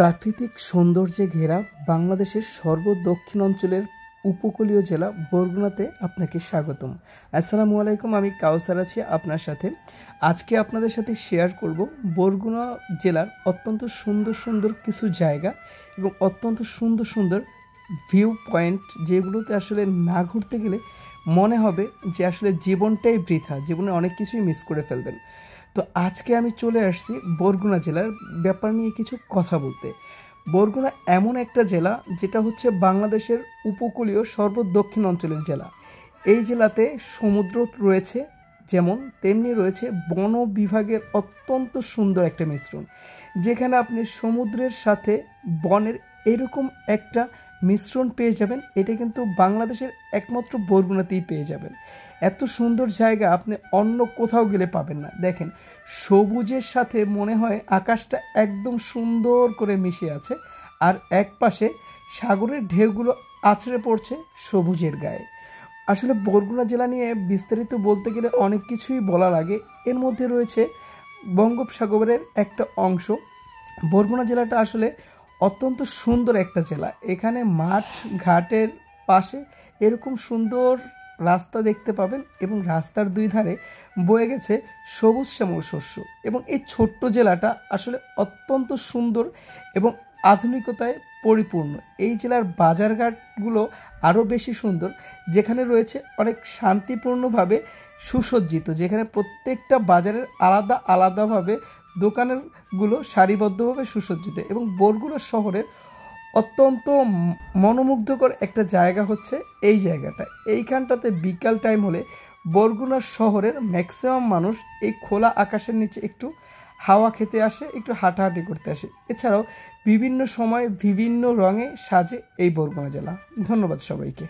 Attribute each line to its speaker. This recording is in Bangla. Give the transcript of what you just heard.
Speaker 1: প্রাকৃতিক সৌন্দর্যে ঘেরা বাংলাদেশের সর্বদক্ষিণ অঞ্চলের উপকূলীয় জেলা বরগুনাতে আপনাকে স্বাগতম। আসসালামু আলাইকুম, আমি কাউসার আছি আপনার সাথে। আজকে আপনাদের সাথে শেয়ার করব বরগুনা জেলার অত্যন্ত সুন্দর সুন্দর কিছু জায়গা এবং অত্যন্ত সুন্দর সুন্দর ভিউ পয়েন্ট, যেগুলোতে আসলে না ঘুরতে গেলে মনে হবে যে আসলে জীবনটাই বৃথা, জীবনে অনেক কিছুই মিস করে ফেলবেন। তো আজকে আমি চলে আসছি বরগুনা জেলার ব্যাপার নিয়ে কিছু কথা বলতে। বরগুনা এমন একটা জেলা যেটা হচ্ছে বাংলাদেশের উপকূলীয় সর্বদক্ষিণ অঞ্চলের জেলা। এই জেলাতে সমুদ্র রয়েছে যেমন, তেমনি রয়েছে বন বিভাগের অত্যন্ত সুন্দর একটা মিশ্রণ, যেখানে আপনি সমুদ্রের সাথে বনের এরকম একটা মিশ্রণ পেয়ে যাবেন। এটা কিন্তু বাংলাদেশের একমাত্র বরগুনাতেই পেয়ে যাবেন। এত সুন্দর জায়গা আপনি অন্য কোথাও গেলে পাবেন না। দেখেন, সবুজের সাথে মনে হয় আকাশটা একদম সুন্দর করে মিশে আছে, আর এক পাশে সাগরের ঢেউগুলো আছড়ে পড়ছে সবুজের গায়ে। আসলে বরগুনা জেলা নিয়ে বিস্তারিত বলতে গেলে অনেক কিছুই বলা লাগে। এর মধ্যে রয়েছে বঙ্গোপসাগরের একটা অংশ। বরগুনা জেলাটা আসলে অত্যন্ত সুন্দর একটা জেলা। এখানে মাঠ ঘাটের পাশে এরকম সুন্দর রাস্তা দেখতে পাবেন এবং রাস্তার দুই ধারে বয়ে গেছে সবুজ শ্যামল শস্য। এবং এই ছোট্ট জেলাটা আসলে অত্যন্ত সুন্দর এবং আধুনিকতায় পরিপূর্ণ। এই জেলার বাজারঘাটগুলো আরও বেশি সুন্দর, যেখানে রয়েছে অনেক শান্তিপূর্ণভাবে সুসজ্জিত, যেখানে প্রত্যেকটা বাজারের আলাদা আলাদাভাবে দোকানেরগুলো সারিবদ্ধভাবে সুসজ্জিত। এবং বরগুনা শহরের অত্যন্ত মনোমুগ্ধকর একটা জায়গা হচ্ছে এই জায়গাটা। এইখানটাতে বিকাল টাইম হলে বরগুনা শহরের ম্যাক্সিমাম মানুষ এই খোলা আকাশের নিচে একটু হাওয়া খেতে আসে, একটু হাঁটাহাঁটি করতে আসে। এছাড়াও বিভিন্ন সময় বিভিন্ন রঙে সাজে এই বরগুনা জেলা। ধন্যবাদ সবাইকে।